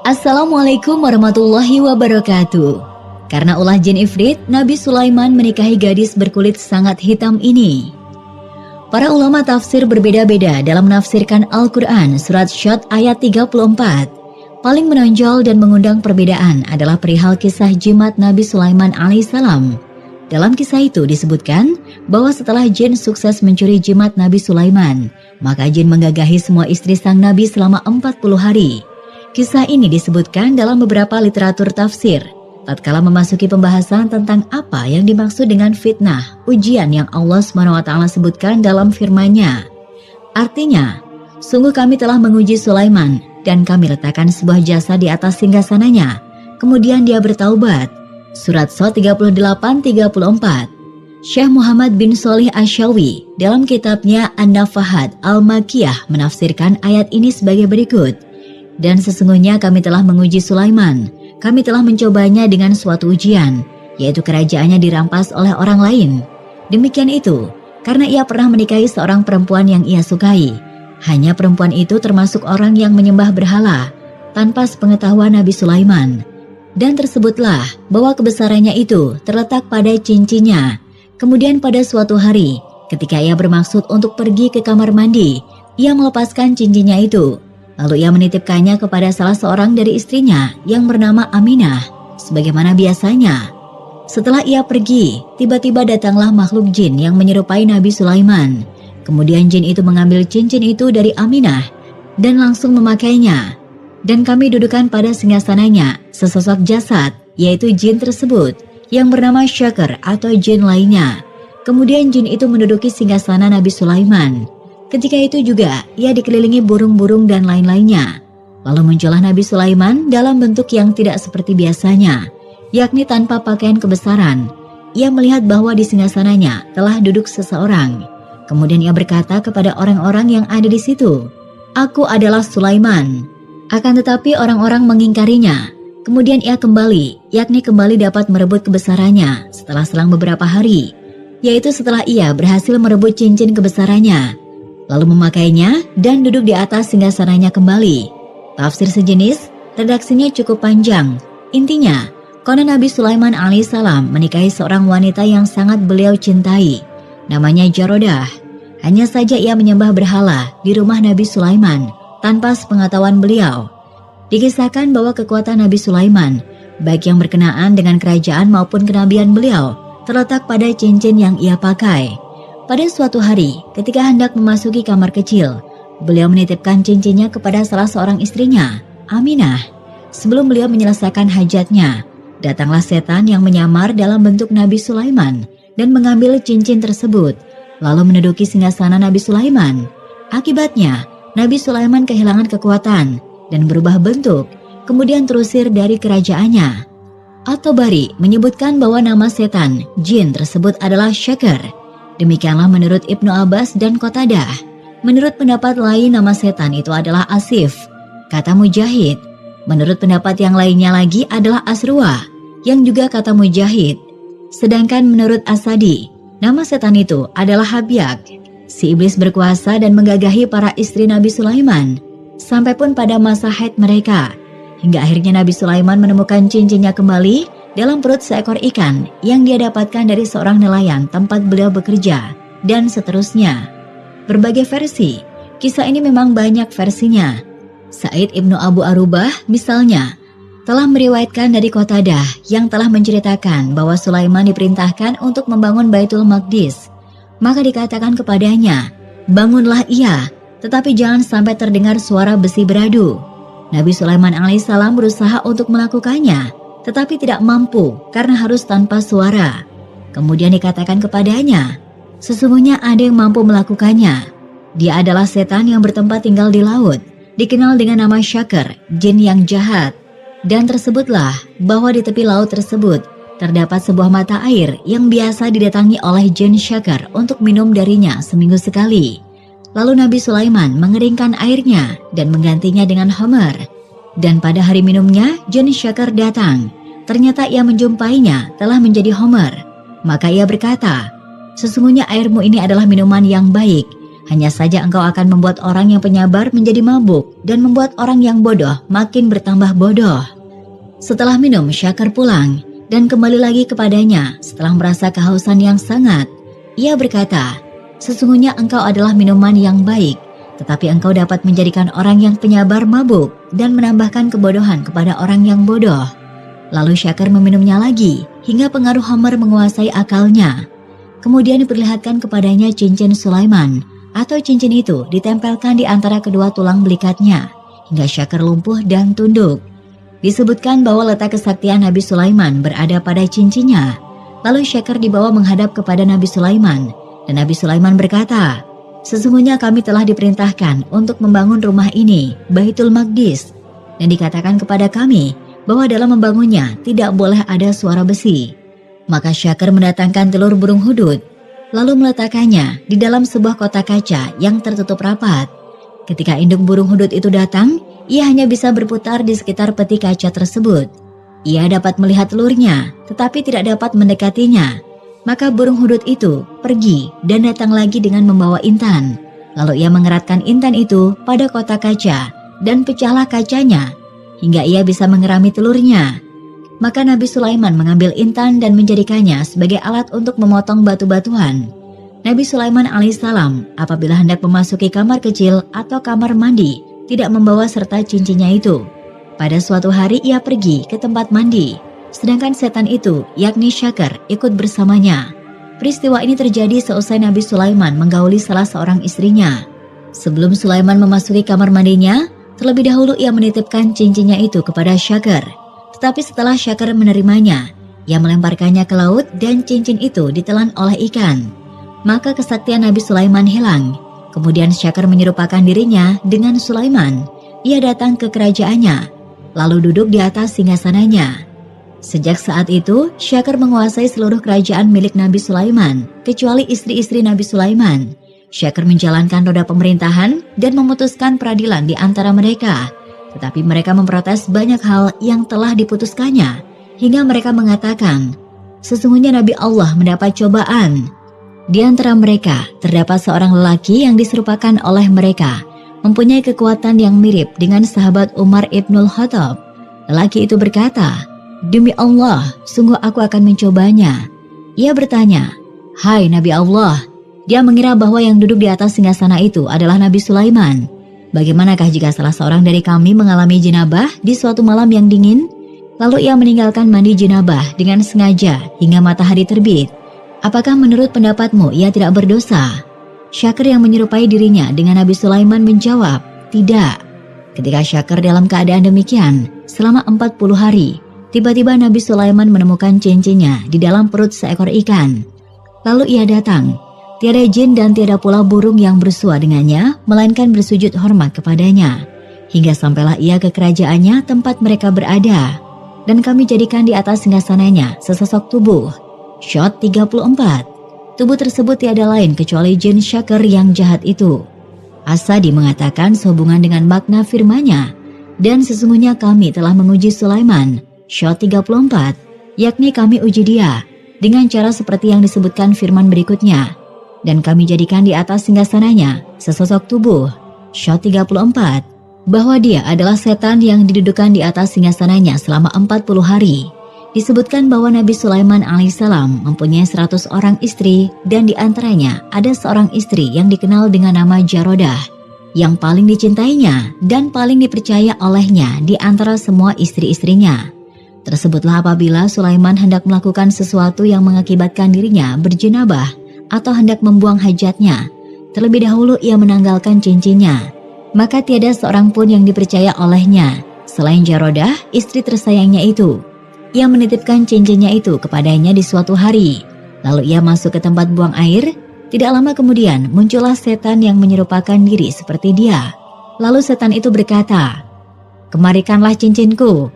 Assalamualaikum warahmatullahi wabarakatuh. Karena ulah jin ifrit, Nabi Sulaiman menikahi gadis berkulit sangat hitam ini. Para ulama tafsir berbeda-beda dalam menafsirkan Al-Quran surat Syad ayat 34. Paling menonjol dan mengundang perbedaan adalah perihal kisah jimat Nabi Sulaiman alaihissalam. Dalam kisah itu disebutkan bahwa setelah jin sukses mencuri jimat Nabi Sulaiman, maka jin menggagahi semua istri sang Nabi selama 40 hari. Kisah ini disebutkan dalam beberapa literatur tafsir, tatkala memasuki pembahasan tentang apa yang dimaksud dengan fitnah, ujian yang Allah SWT sebutkan dalam firman-Nya. Artinya, sungguh kami telah menguji Sulaiman dan kami letakkan sebuah jasa di atas singgasananya. Kemudian dia bertaubat. Surat Shad 38-34. Syekh Muhammad bin Sholih Asyawi dalam kitabnya An-Nafahat Al-Makiyah menafsirkan ayat ini sebagai berikut. Dan sesungguhnya kami telah menguji Sulaiman. Kami telah mencobanya dengan suatu ujian, yaitu kerajaannya dirampas oleh orang lain. Demikian itu, karena ia pernah menikahi seorang perempuan yang ia sukai. Hanya perempuan itu termasuk orang yang menyembah berhala, tanpa sepengetahuan Nabi Sulaiman. Dan tersebutlah bahwa kebesarannya itu terletak pada cincinnya. Kemudian pada suatu hari, ketika ia bermaksud untuk pergi ke kamar mandi, ia melepaskan cincinnya itu. Lalu ia menitipkannya kepada salah seorang dari istrinya yang bernama Aminah, sebagaimana biasanya. Setelah ia pergi, tiba-tiba datanglah makhluk jin yang menyerupai Nabi Sulaiman. Kemudian jin itu mengambil cincin itu dari Aminah dan langsung memakainya. Dan kami dudukan pada singgasananya sesosok jasad, yaitu jin tersebut, yang bernama Syakir atau jin lainnya. Kemudian jin itu menduduki singgasana Nabi Sulaiman. Ketika itu juga, ia dikelilingi burung-burung dan lain-lainnya. Lalu muncullah Nabi Sulaiman dalam bentuk yang tidak seperti biasanya, yakni tanpa pakaian kebesaran. Ia melihat bahwa di singgasananya telah duduk seseorang. Kemudian ia berkata kepada orang-orang yang ada di situ, "Aku adalah Sulaiman." Akan tetapi orang-orang mengingkarinya. Kemudian ia kembali, yakni kembali dapat merebut kebesarannya setelah selang beberapa hari, yaitu setelah ia berhasil merebut cincin kebesarannya. Lalu memakainya dan duduk di atas singgasananya kembali. Tafsir sejenis, redaksinya cukup panjang. Intinya, konon Nabi Sulaiman alaihissalam menikahi seorang wanita yang sangat beliau cintai. Namanya Jarodah. Hanya saja ia menyembah berhala di rumah Nabi Sulaiman tanpa sepengetahuan beliau. Dikisahkan bahwa kekuatan Nabi Sulaiman, baik yang berkenaan dengan kerajaan maupun kenabian beliau, terletak pada cincin yang ia pakai. Pada suatu hari, ketika hendak memasuki kamar kecil, beliau menitipkan cincinnya kepada salah seorang istrinya, Aminah. Sebelum beliau menyelesaikan hajatnya, datanglah setan yang menyamar dalam bentuk Nabi Sulaiman dan mengambil cincin tersebut, lalu menduduki singgasana Nabi Sulaiman. Akibatnya, Nabi Sulaiman kehilangan kekuatan dan berubah bentuk, kemudian terusir dari kerajaannya. At-Tabari menyebutkan bahwa nama setan, jin tersebut adalah Syakir. Demikianlah menurut Ibnu Abbas dan Qatadah. Menurut pendapat lain nama setan itu adalah Asif, kata Mujahid. Menurut pendapat yang lainnya lagi adalah Asruwa, yang juga kata Mujahid. Sedangkan menurut Asadi, nama setan itu adalah Habyak. Si iblis berkuasa dan menggagahi para istri Nabi Sulaiman, sampai pun pada masa haid mereka. Hingga akhirnya Nabi Sulaiman menemukan cincinnya kembali dalam perut seekor ikan yang dia dapatkan dari seorang nelayan tempat beliau bekerja, dan seterusnya. Berbagai versi, kisah ini memang banyak versinya. Said Ibnu Abu Arubah misalnya, telah meriwayatkan dari Qatadah yang telah menceritakan bahwa Sulaiman diperintahkan untuk membangun Baitul Maqdis. Maka dikatakan kepadanya, "Bangunlah ia, tetapi jangan sampai terdengar suara besi beradu." Nabi Sulaiman alaihissalam berusaha untuk melakukannya, tetapi tidak mampu karena harus tanpa suara. Kemudian dikatakan kepadanya, "Sesungguhnya ada yang mampu melakukannya. Dia adalah setan yang bertempat tinggal di laut, dikenal dengan nama Syakir, jin yang jahat." Dan tersebutlah bahwa di tepi laut tersebut terdapat sebuah mata air yang biasa didatangi oleh jin Syakir untuk minum darinya seminggu sekali. Lalu Nabi Sulaiman mengeringkan airnya dan menggantinya dengan khamar. Dan pada hari minumnya, jin Syakir datang. Ternyata ia menjumpainya telah menjadi khamar. Maka ia berkata, "Sesungguhnya airmu ini adalah minuman yang baik. Hanya saja engkau akan membuat orang yang penyabar menjadi mabuk dan membuat orang yang bodoh makin bertambah bodoh. Setelah minum, Syakir pulang dan kembali lagi kepadanya setelah merasa kehausan yang sangat. Ia berkata, sesungguhnya engkau adalah minuman yang baik, tetapi engkau dapat menjadikan orang yang penyabar mabuk dan menambahkan kebodohan kepada orang yang bodoh. Lalu Syakir meminumnya lagi hingga pengaruh khamar menguasai akalnya. Kemudian diperlihatkan kepadanya cincin Sulaiman, atau cincin itu ditempelkan di antara kedua tulang belikatnya hingga Syakir lumpuh dan tunduk. Disebutkan bahwa letak kesaktian Nabi Sulaiman berada pada cincinnya. Lalu Syakir dibawa menghadap kepada Nabi Sulaiman, dan Nabi Sulaiman berkata, sesungguhnya kami telah diperintahkan untuk membangun rumah ini, Baitul Maqdis, dan dikatakan kepada kami bahwa dalam membangunnya tidak boleh ada suara besi. Maka Syakir mendatangkan telur burung hudud, lalu meletakkannya di dalam sebuah kotak kaca yang tertutup rapat. Ketika induk burung hudud itu datang, ia hanya bisa berputar di sekitar peti kaca tersebut. Ia dapat melihat telurnya, tetapi tidak dapat mendekatinya. Maka burung hudud itu pergi dan datang lagi dengan membawa intan. Lalu ia mengeratkan intan itu pada kotak kaca dan pecahlah kacanya hingga ia bisa mengerami telurnya. Maka Nabi Sulaiman mengambil intan dan menjadikannya sebagai alat untuk memotong batu-batuan. Nabi Sulaiman alaihissalam apabila hendak memasuki kamar kecil atau kamar mandi tidak membawa serta cincinnya itu. Pada suatu hari ia pergi ke tempat mandi, sedangkan setan itu, yakni Syakir, ikut bersamanya. Peristiwa ini terjadi seusai Nabi Sulaiman menggauli salah seorang istrinya. Sebelum Sulaiman memasuki kamar mandinya, terlebih dahulu ia menitipkan cincinnya itu kepada Syakir. Tetapi setelah Syakir menerimanya, ia melemparkannya ke laut dan cincin itu ditelan oleh ikan. Maka kesaktian Nabi Sulaiman hilang. Kemudian Syakir menyerupakan dirinya dengan Sulaiman. Ia datang ke kerajaannya, lalu duduk di atas singgasananya. Sejak saat itu, Syakir menguasai seluruh kerajaan milik Nabi Sulaiman, kecuali istri-istri Nabi Sulaiman. Syakir menjalankan roda pemerintahan dan memutuskan peradilan di antara mereka. Tetapi mereka memprotes banyak hal yang telah diputuskannya, hingga mereka mengatakan, sesungguhnya Nabi Allah mendapat cobaan. Di antara mereka, terdapat seorang lelaki yang diserupakan oleh mereka, mempunyai kekuatan yang mirip dengan sahabat Umar ibnul Khattab. Lelaki itu berkata, demi Allah, sungguh aku akan mencobanya. Ia bertanya, hai Nabi Allah. Dia mengira bahwa yang duduk di atas singgasana itu adalah Nabi Sulaiman. Bagaimanakah jika salah seorang dari kami mengalami jenabah di suatu malam yang dingin? Lalu ia meninggalkan mandi jenabah dengan sengaja hingga matahari terbit. Apakah menurut pendapatmu ia tidak berdosa? Syakir yang menyerupai dirinya dengan Nabi Sulaiman menjawab, tidak. Ketika Syakir dalam keadaan demikian, selama 40 hari, tiba-tiba Nabi Sulaiman menemukan cincinnya di dalam perut seekor ikan. Lalu ia datang. Tiada jin dan tiada pula burung yang bersua dengannya, melainkan bersujud hormat kepadanya. Hingga sampailah ia ke kerajaannya tempat mereka berada. Dan kami jadikan di atas singgasananya sesosok tubuh. Syot 34. Tubuh tersebut tiada lain kecuali jin Syakir yang jahat itu. As-Sadi mengatakan sehubungan dengan makna firman-Nya, dan sesungguhnya kami telah menguji Sulaiman, Syot 34, yakni kami uji dia dengan cara seperti yang disebutkan firman berikutnya, dan kami jadikan di atas singgasananya sesosok tubuh, Syot 34, bahwa dia adalah setan yang didudukan di atas singgasananya selama 40 hari. Disebutkan bahwa Nabi Sulaiman alaihissalam mempunyai 100 orang istri, dan di antaranya ada seorang istri yang dikenal dengan nama Jarodah, yang paling dicintainya dan paling dipercaya olehnya di antara semua istri-istrinya. Tersebutlah apabila Sulaiman hendak melakukan sesuatu yang mengakibatkan dirinya berjenabah atau hendak membuang hajatnya, terlebih dahulu ia menanggalkan cincinnya. Maka tiada seorang pun yang dipercaya olehnya selain Jarodah, istri tersayangnya itu. Ia menitipkan cincinnya itu kepadanya di suatu hari. Lalu ia masuk ke tempat buang air. Tidak lama kemudian muncullah setan yang menyerupakan diri seperti dia. Lalu setan itu berkata, kemarikanlah cincinku.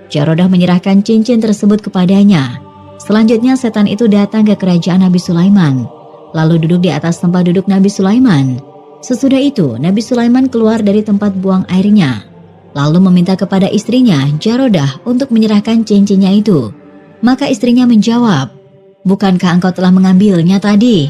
Jarodah menyerahkan cincin tersebut kepadanya. Selanjutnya setan itu datang ke kerajaan Nabi Sulaiman, lalu duduk di atas tempat duduk Nabi Sulaiman. Sesudah itu Nabi Sulaiman keluar dari tempat buang airnya, lalu meminta kepada istrinya Jarodah untuk menyerahkan cincinnya itu. Maka istrinya menjawab, bukankah engkau telah mengambilnya tadi?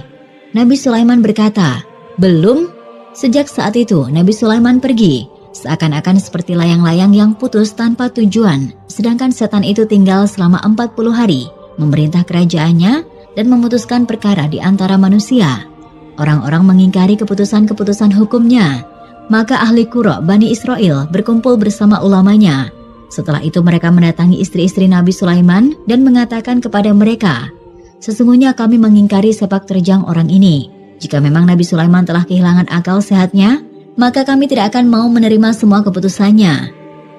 Nabi Sulaiman berkata, belum, Sejak saat itu, Nabi Sulaiman pergi, seakan-akan seperti layang-layang yang putus tanpa tujuan, sedangkan setan itu tinggal selama 40 hari, memerintah kerajaannya dan memutuskan perkara di antara manusia. Orang-orang mengingkari keputusan-keputusan hukumnya, maka ahli Qura Bani Israel berkumpul bersama ulamanya. Setelah itu mereka mendatangi istri-istri Nabi Sulaiman dan mengatakan kepada mereka, "Sesungguhnya kami mengingkari sepak terjang orang ini. Jika memang Nabi Sulaiman telah kehilangan akal sehatnya, maka kami tidak akan mau menerima semua keputusannya."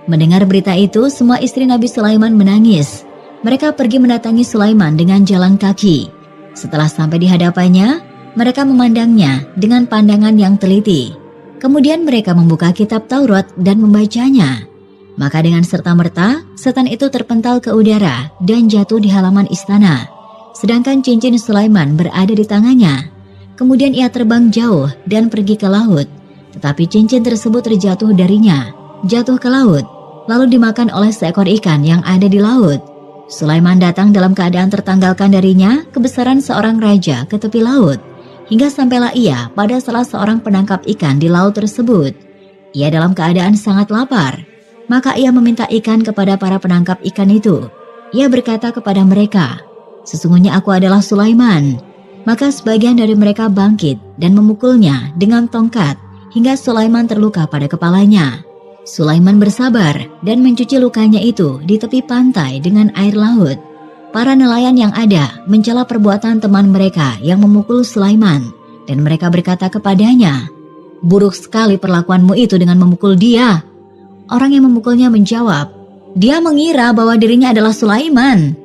Mendengar berita itu, semua istri Nabi Sulaiman menangis. Mereka pergi mendatangi Sulaiman dengan jalan kaki. Setelah sampai di hadapannya, mereka memandangnya dengan pandangan yang teliti. Kemudian mereka membuka kitab Taurat dan membacanya. Maka dengan serta-merta, setan itu terpental ke udara dan jatuh di halaman istana. Sedangkan cincin Sulaiman berada di tangannya. Kemudian ia terbang jauh dan pergi ke laut. Tetapi cincin tersebut terjatuh darinya, jatuh ke laut, lalu dimakan oleh seekor ikan yang ada di laut. Sulaiman datang dalam keadaan tertanggalkan darinya kebesaran seorang raja ke tepi laut, hingga sampailah ia pada salah seorang penangkap ikan di laut tersebut. Ia dalam keadaan sangat lapar, maka ia meminta ikan kepada para penangkap ikan itu. Ia berkata kepada mereka, "Sesungguhnya aku adalah Sulaiman." Maka sebagian dari mereka bangkit dan memukulnya dengan tongkat hingga Sulaiman terluka pada kepalanya. Sulaiman bersabar dan mencuci lukanya itu di tepi pantai dengan air laut. Para nelayan yang ada mencela perbuatan teman mereka yang memukul Sulaiman, dan mereka berkata kepadanya, "Buruk sekali perlakuanmu itu dengan memukul dia." Orang yang memukulnya menjawab, "Dia mengira bahwa dirinya adalah Sulaiman."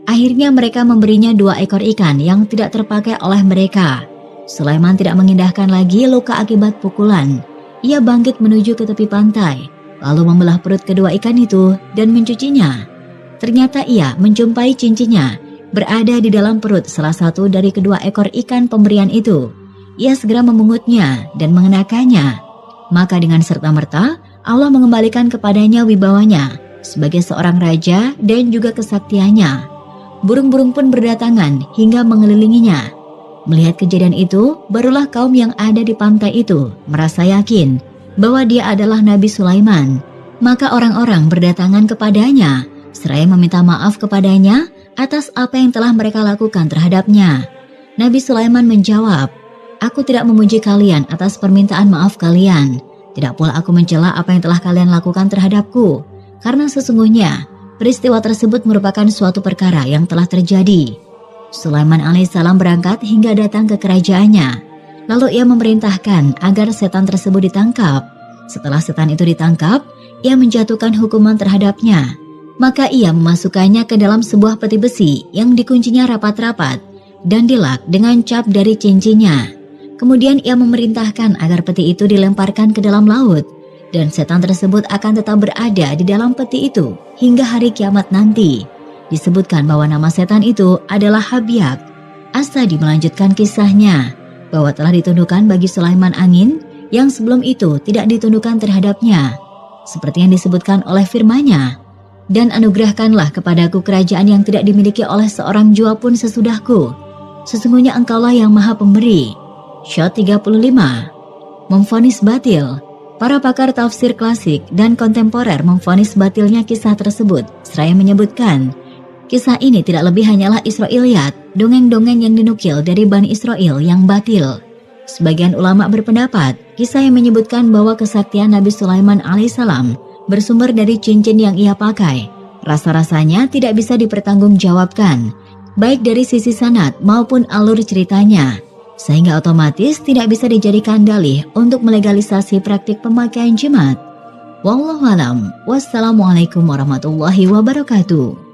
Akhirnya mereka memberinya 2 ekor ikan yang tidak terpakai oleh mereka. Sulaiman tidak mengindahkan lagi luka akibat pukulan. Ia bangkit menuju ke tepi pantai, lalu membelah perut kedua ikan itu dan mencucinya. Ternyata ia menjumpai cincinnya berada di dalam perut salah satu dari kedua ekor ikan pemberian itu. Ia segera memungutnya dan mengenakannya. Maka dengan serta-merta Allah mengembalikan kepadanya wibawanya sebagai seorang raja dan juga kesaktiannya. Burung-burung pun berdatangan hingga mengelilinginya. Melihat kejadian itu, barulah kaum yang ada di pantai itu merasa yakin bahwa dia adalah Nabi Sulaiman. Maka orang-orang berdatangan kepadanya, seraya meminta maaf kepadanya atas apa yang telah mereka lakukan terhadapnya. Nabi Sulaiman menjawab, "Aku tidak memuji kalian atas permintaan maaf kalian. Tidak pula aku mencela apa yang telah kalian lakukan terhadapku, karena sesungguhnya peristiwa tersebut merupakan suatu perkara yang telah terjadi." Sulaiman alaihissalam berangkat hingga datang ke kerajaannya. Lalu ia memerintahkan agar setan tersebut ditangkap. Setelah setan itu ditangkap, ia menjatuhkan hukuman terhadapnya. Maka ia memasukkannya ke dalam sebuah peti besi yang dikuncinya rapat-rapat dan dilak dengan cap dari cincinnya. Kemudian ia memerintahkan agar peti itu dilemparkan ke dalam laut, dan setan tersebut akan tetap berada di dalam peti itu hingga hari kiamat nanti. Disebutkan bahwa nama setan itu adalah Habyak. As-Sadi melanjutkan kisahnya bahwa telah ditundukkan bagi Sulaiman angin yang sebelum itu tidak ditundukkan terhadapnya, seperti yang disebutkan oleh firman-Nya, "Dan anugerahkanlah kepadaku kerajaan yang tidak dimiliki oleh seorang jua pun sesudahku. Sesungguhnya engkaulah yang maha pemberi." Syot 35. Memvonis batil. Para pakar tafsir klasik dan kontemporer memvonis batilnya kisah tersebut, seraya menyebutkan kisah ini tidak lebih hanyalah Israiliyat, dongeng-dongeng yang dinukil dari Bani Israel yang batil. Sebagian ulama berpendapat, kisah yang menyebutkan bahwa kesaktian Nabi Sulaiman alaihissalam bersumber dari cincin yang ia pakai, rasa-rasanya tidak bisa dipertanggungjawabkan, baik dari sisi sanad maupun alur ceritanya, sehingga otomatis tidak bisa dijadikan dalih untuk melegalisasi praktik pemakaian jimat. Wallahu alam. Wassalamualaikum warahmatullahi wabarakatuh.